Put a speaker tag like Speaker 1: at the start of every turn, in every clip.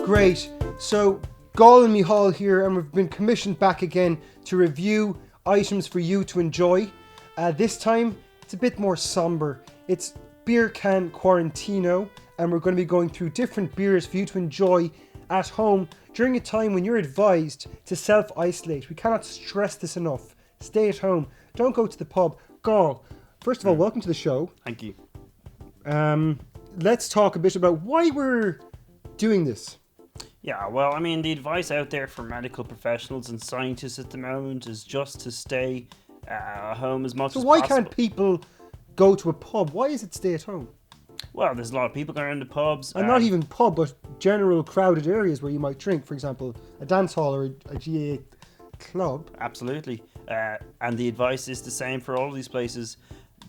Speaker 1: Great. So, Gawl and Micheál here, and we've been commissioned back again to review items for you to enjoy. This time, it's a bit more somber. It's beer can Quarantino, and we're going to be going through different beers for you to enjoy at home during a time when you're advised to self-isolate. We cannot stress this enough. Stay at home. Don't go to the pub. Gawl, first of all, welcome to the show.
Speaker 2: Thank you.
Speaker 1: Let's talk a bit about why we're doing this.
Speaker 2: Yeah, well, I mean, the advice out there for medical professionals and scientists at the moment is just to stay home as much as possible.
Speaker 1: So why can't people go to a pub? Why is it stay at home?
Speaker 2: Well, there's a lot of people going around the pubs.
Speaker 1: And not even pub, but general crowded areas where you might drink. For example, a dance hall or a GA club.
Speaker 2: Absolutely. And the advice is the same for all of these places.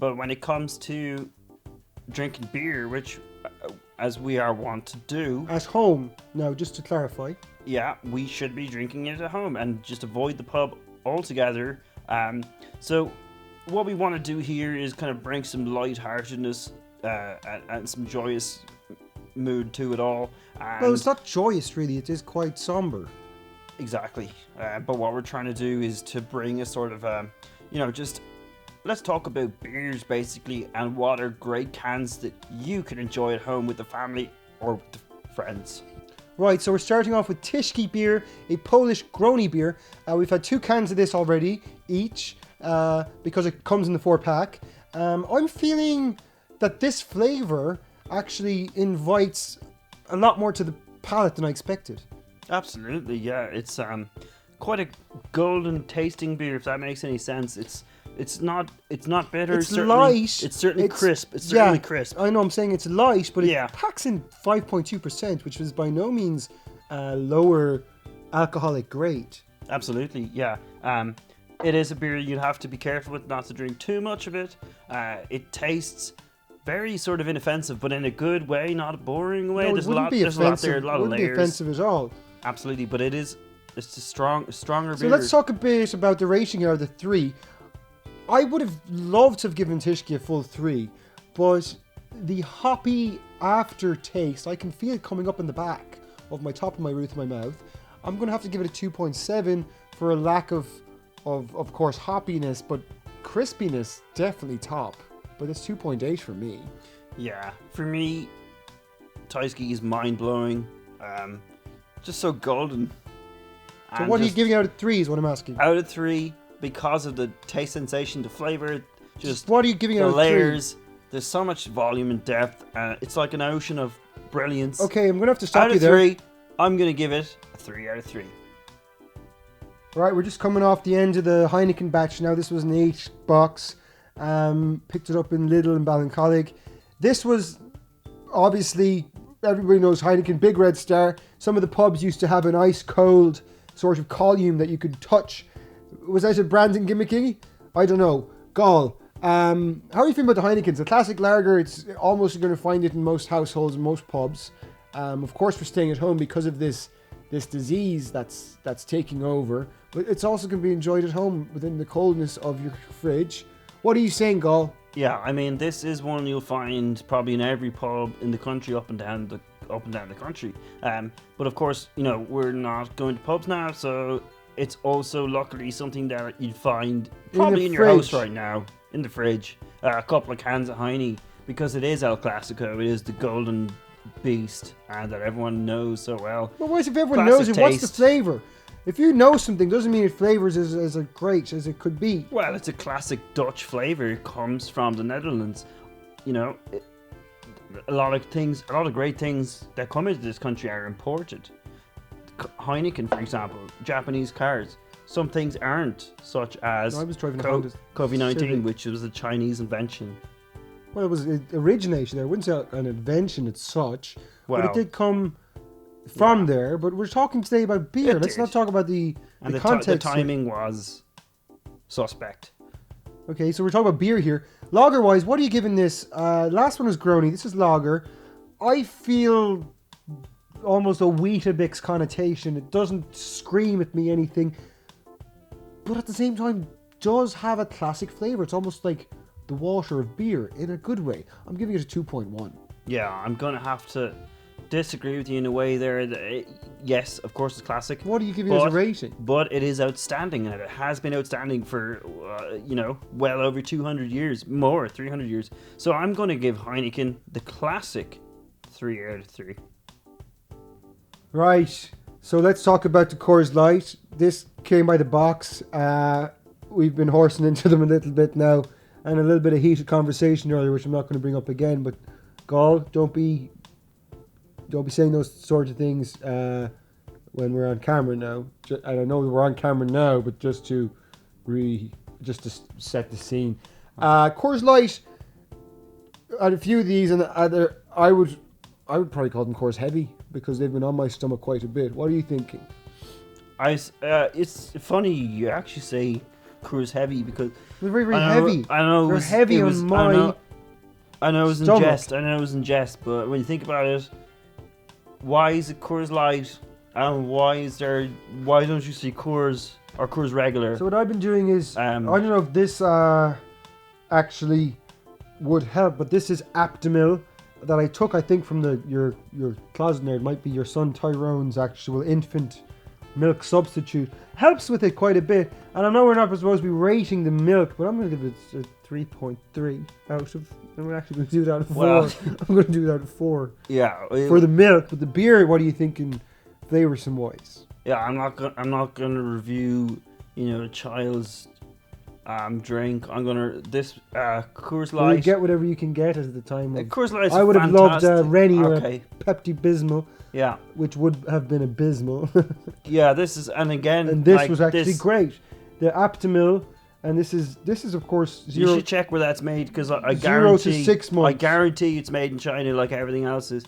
Speaker 2: But when it comes to drinking beer, which, as we are wont to do...
Speaker 1: At home. Now, just to clarify.
Speaker 2: Yeah, we should be drinking it at home and just avoid the pub altogether. So what we want to do here is kind of bring some lightheartedness and some joyous mood to it all. And
Speaker 1: well, it's not joyous, really. It is quite somber.
Speaker 2: Exactly. But what we're trying to do is to bring a sort of, just let's talk about beers, basically, and what are great cans that you can enjoy at home with the family or with the friends.
Speaker 1: Right, so we're starting off with Tyskie beer, a Polish Grony beer. We've had 2 cans of this already, each, because it comes in the 4-pack. I'm feeling that this flavour actually invites a lot more to the palate than I expected.
Speaker 2: Absolutely, yeah. It's quite a golden tasting beer, if that makes any sense. It's not bitter.
Speaker 1: It's light.
Speaker 2: It's certainly crisp. It's certainly crisp.
Speaker 1: I know I'm saying it's light, but it packs in 5.2%, which is by no means lower alcoholic grade.
Speaker 2: Absolutely, yeah. It is a beer you'd have to be careful with not to drink too much of it. It tastes very sort of inoffensive, but in a good way, not a boring way.
Speaker 1: No,
Speaker 2: There's a lot there, a lot of layers.
Speaker 1: It wouldn't be offensive at all.
Speaker 2: Absolutely, but it's a stronger beer.
Speaker 1: So let's talk a bit about the rating out of the 3. I would have loved to have given Tyskie a full 3, but the hoppy aftertaste, I can feel it coming up in the back of my top of my roof of my mouth. I'm going to have to give it a 2.7 for a lack of course, hoppiness, but crispiness definitely top. But it's 2.8 for me.
Speaker 2: Yeah, for me, Tyskie is mind-blowing. Just so golden.
Speaker 1: So what are you giving out of 3 is what I'm asking.
Speaker 2: Out of 3, because of the taste sensation, the flavour, just
Speaker 1: what are you giving out of 3?
Speaker 2: The layers, there's so much volume and depth. It's like an ocean of brilliance.
Speaker 1: Okay, I'm going to have to stop you
Speaker 2: there.
Speaker 1: there.
Speaker 2: Out of 3, I'm going to give it a 3 out of 3.
Speaker 1: Right, we're just coming off the end of the Heineken batch now. This was an 8 box. Picked it up in Lidl and Ballincollig. This was obviously, everybody knows Heineken, Big Red Star. Some of the pubs used to have an ice cold sort of column that you could touch. Was that a branding gimmicky? I don't know. Gawl, how are you feeling about the Heineken? It's a classic lager. It's almost going to find it in most households and most pubs. Of course, we're staying at home because of this disease that's taking over. But it's also going to be enjoyed at home within the coldness of your fridge. What are you saying, Gawl?
Speaker 2: Yeah, I mean, this is one you'll find probably in every pub in the country, up and down the country. But of course, we're not going to pubs now, so it's also luckily something that you'd find probably in your house right now, in the fridge. A couple of cans of Heine, because it is El Clasico. It is the golden beast that everyone knows so well.
Speaker 1: But what if everyone knows it? What's the flavour? If you know something, doesn't mean it flavors as great as it could be.
Speaker 2: Well, it's a classic Dutch flavor. It comes from the Netherlands. A lot of great things that come into this country are imported. Heineken, for example, Japanese cars. Some things aren't, such as COVID-19, which was a Chinese invention.
Speaker 1: Well, it was an origination there. I wouldn't say an invention as such, but it did come from there. But we're talking today about beer. Let's not talk about the context.
Speaker 2: The timing was suspect.
Speaker 1: Okay, so we're talking about beer here. Lager-wise, what are you giving this? Last one was Grony. This is lager. I feel almost a Weetabix connotation. It doesn't scream at me anything, but at the same time does have a classic flavour. It's almost like the water of beer in a good way. I'm giving it a 2.1.
Speaker 2: Yeah, I'm going to have to disagree with you in a way there. Yes, of course, it's classic.
Speaker 1: What do you give it as a rating?
Speaker 2: But it is outstanding, and it has been outstanding for, well over 200 years, more, 300 years. So I'm going to give Heineken the classic 3 out of 3.
Speaker 1: Right. So let's talk about the Coors Light. This came by the box. We've been horsing into them a little bit now, and a little bit of heated conversation earlier, which I'm not going to bring up again. But Gawl, don't be saying those sorts of things when we're on camera now. And I know we're on camera now, but just to set the scene. Coors Light. I had a few of these, and I would probably call them Coors Heavy because they've been on my stomach quite a bit. What are you thinking?
Speaker 2: It's funny you actually say Coors Heavy because
Speaker 1: they're very, very heavy.
Speaker 2: I know
Speaker 1: they're heavy on my.
Speaker 2: I know it was
Speaker 1: stomach.
Speaker 2: in jest. I know it was in jest, but when you think about it, why is it Coors Light? And why don't you see Coors or Coors Regular?
Speaker 1: So what I've been doing is I don't know if this actually would help, but this is Aptamil that I took, I think, from your closet there. It might be your son Tyrone's actual infant milk substitute. Helps with it quite a bit. And I know we're not supposed to be rating the milk, but I'm going to give it a 3.3 out of. I'm actually going to do that out of 4.
Speaker 2: Well,
Speaker 1: I'm going to do that out of 4.
Speaker 2: Yeah.
Speaker 1: For the milk, but the beer, what are you thinking, flavoursome wise?
Speaker 2: Yeah, I'm not going to review, a child's drink. I'm gonna Coors Light.
Speaker 1: Well, you get whatever you can get at the time.
Speaker 2: Coors Light.
Speaker 1: I would have loved Rennie or Pepti Bismol.
Speaker 2: Yeah,
Speaker 1: which would have been abysmal.
Speaker 2: Yeah, this is, and again,
Speaker 1: and this was actually great. The Aptamil, and this is of course 0.
Speaker 2: You should check where that's made because I
Speaker 1: 0
Speaker 2: guarantee
Speaker 1: to 6 months.
Speaker 2: I guarantee it's made in China like everything else is,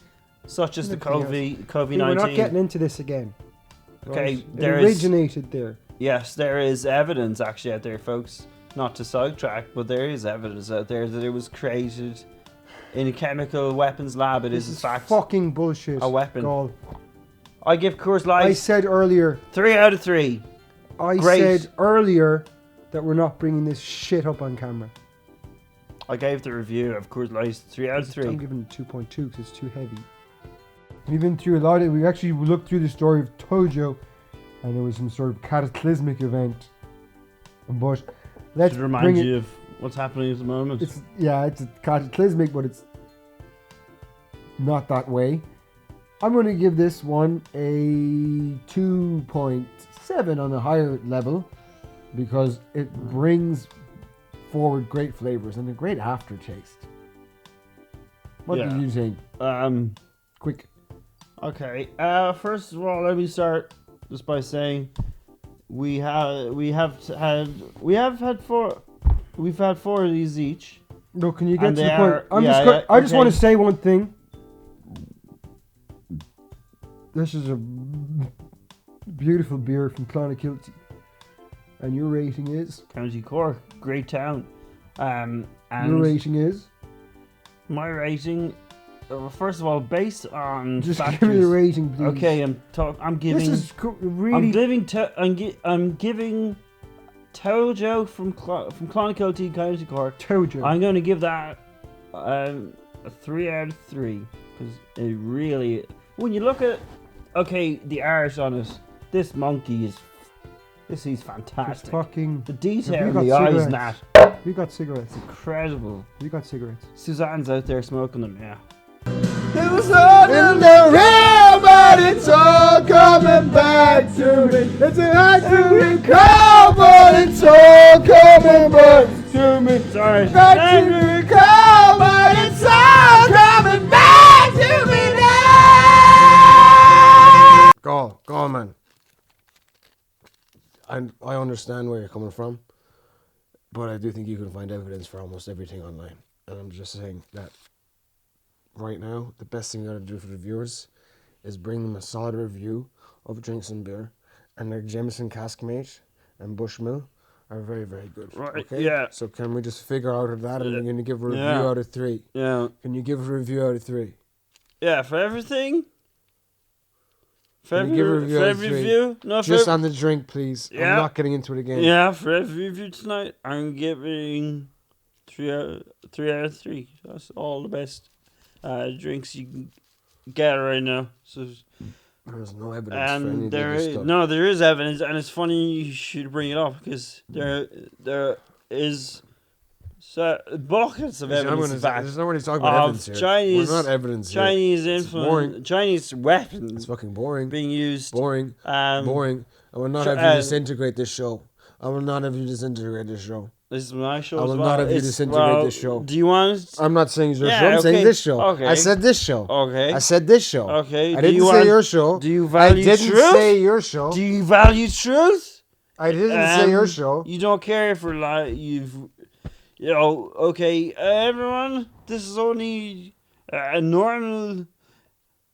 Speaker 2: such as the COVID-19.
Speaker 1: We're not getting into this again.
Speaker 2: Okay,
Speaker 1: right? It originated there.
Speaker 2: Yes, there is evidence actually out there, folks. Not to sidetrack, but there is evidence out there that it was created in a chemical weapons lab. It is in fact
Speaker 1: fucking bullshit.
Speaker 2: A weapon.
Speaker 1: Gawl.
Speaker 2: I give Coors Light.
Speaker 1: I said earlier
Speaker 2: 3 out of 3.
Speaker 1: I said earlier that we're not bringing this shit up on camera.
Speaker 2: I gave the review of Coors Light 3 out of 3.
Speaker 1: I'm giving it 2.2 because it's too heavy. We've been through a lot of. We actually looked through the story of Tojo, and there was some sort of cataclysmic event. But let's
Speaker 2: remind you of what's happening at the moment.
Speaker 1: It's a cataclysmic, but it's not that way. I'm going to give this one a 2.7 on a higher level because it brings forward great flavors and a great aftertaste. What do you think? Quick.
Speaker 2: Okay. First of all, let me start just by saying we've had 4 of these each.
Speaker 1: No, can you get to the point? I just want to say one thing. This is a beautiful beer from Clonakilty, and your rating is
Speaker 2: County Cork, great town. And
Speaker 1: your rating is
Speaker 2: my rating. First of all, based on
Speaker 1: just
Speaker 2: factors,
Speaker 1: give me the rating, please.
Speaker 2: Okay, I'm giving.
Speaker 1: This is really.
Speaker 2: I'm giving Tojo from Clonakilty, County Cork.
Speaker 1: Tojo.
Speaker 2: I'm going to give that a 3 out of 3 because it really. When you look at the art on it, this monkey is fantastic.
Speaker 1: The
Speaker 2: detail in the eyes and that.
Speaker 1: We got cigarettes.
Speaker 2: Incredible.
Speaker 1: We got cigarettes.
Speaker 2: Suzanne's out there smoking them. Yeah.
Speaker 1: It was all in the rain, but it's all coming back to me. It's hard to recall, but it's all coming back to me.
Speaker 2: Sorry.
Speaker 1: Hard to recall, but it's all coming back to me now. Go on, man. I understand where you're coming from, but I do think you can find evidence for almost everything online. And I'm just saying that right now, the best thing you gotta do for the viewers is bring them a solid review of drinks and beer. And their Jameson Caskmate and Bushmill are very, very good.
Speaker 2: Right,
Speaker 1: okay?
Speaker 2: yeah.
Speaker 1: So can we just figure out of that and we're gonna give a review out of 3?
Speaker 2: Yeah.
Speaker 1: Can you give a review out of 3?
Speaker 2: Yeah, for everything? For
Speaker 1: every
Speaker 2: review? No,
Speaker 1: just on the drink, please.
Speaker 2: Yeah.
Speaker 1: I'm not getting into it again.
Speaker 2: Yeah, for every review tonight, I'm giving 3 out of 3. That's all the best drinks you can get it right now. So,
Speaker 1: There's no evidence for any
Speaker 2: and
Speaker 1: of this stuff.
Speaker 2: there is evidence, and it's funny you should bring it up because there is buckets of evidence.
Speaker 1: There's nobody talking about evidence here. We're not evidence here.
Speaker 2: Chinese
Speaker 1: It's
Speaker 2: influence,
Speaker 1: boring.
Speaker 2: Chinese weapons.
Speaker 1: It's fucking boring.
Speaker 2: Being used.
Speaker 1: Boring. Boring. I will not have you disintegrate this show. I will not have you disintegrate this show.
Speaker 2: This is my show.
Speaker 1: I will not have you disintegrate this show.
Speaker 2: Do you want?
Speaker 1: I'm not saying your show. I'm saying this show.
Speaker 2: Okay.
Speaker 1: I said this show.
Speaker 2: Okay.
Speaker 1: I said this show.
Speaker 2: Okay.
Speaker 1: I didn't say your show.
Speaker 2: Do you value
Speaker 1: truth? I didn't say your show.
Speaker 2: Do you value truth?
Speaker 1: I didn't say your show.
Speaker 2: You don't care for okay, everyone. This is only a normal.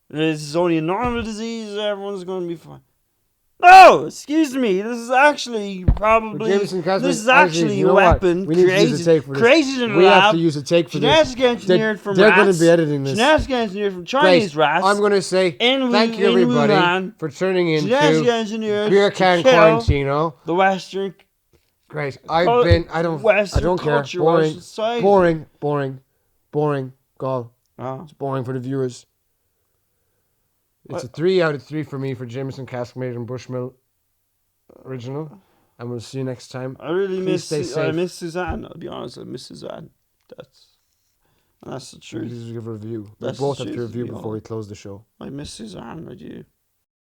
Speaker 2: This is only a normal disease. Everyone's going to be fine. No, excuse me. This is actually probably. This is actually a weapon created in a lab.
Speaker 1: We have to use a take for this.
Speaker 2: Genetically engineered from
Speaker 1: They're
Speaker 2: rats.
Speaker 1: going to be editing this.
Speaker 2: Genetically engineered from Chinese rats.
Speaker 1: I'm going to say thank you everybody for tuning in to Beer Can Quarantino.
Speaker 2: The Western.
Speaker 1: Great. I don't care. Boring. Gawl.
Speaker 2: Oh.
Speaker 1: It's boring for the viewers. It's a 3 out of 3 for me for Jameson Cask Made and Bushmill original. And we'll see you next time.
Speaker 2: I really miss
Speaker 1: Suzanne.
Speaker 2: I'll be honest, I miss Suzanne. That's the truth.
Speaker 1: Please give a review. We both have to review before we close the show.
Speaker 2: I miss Suzanne, I do.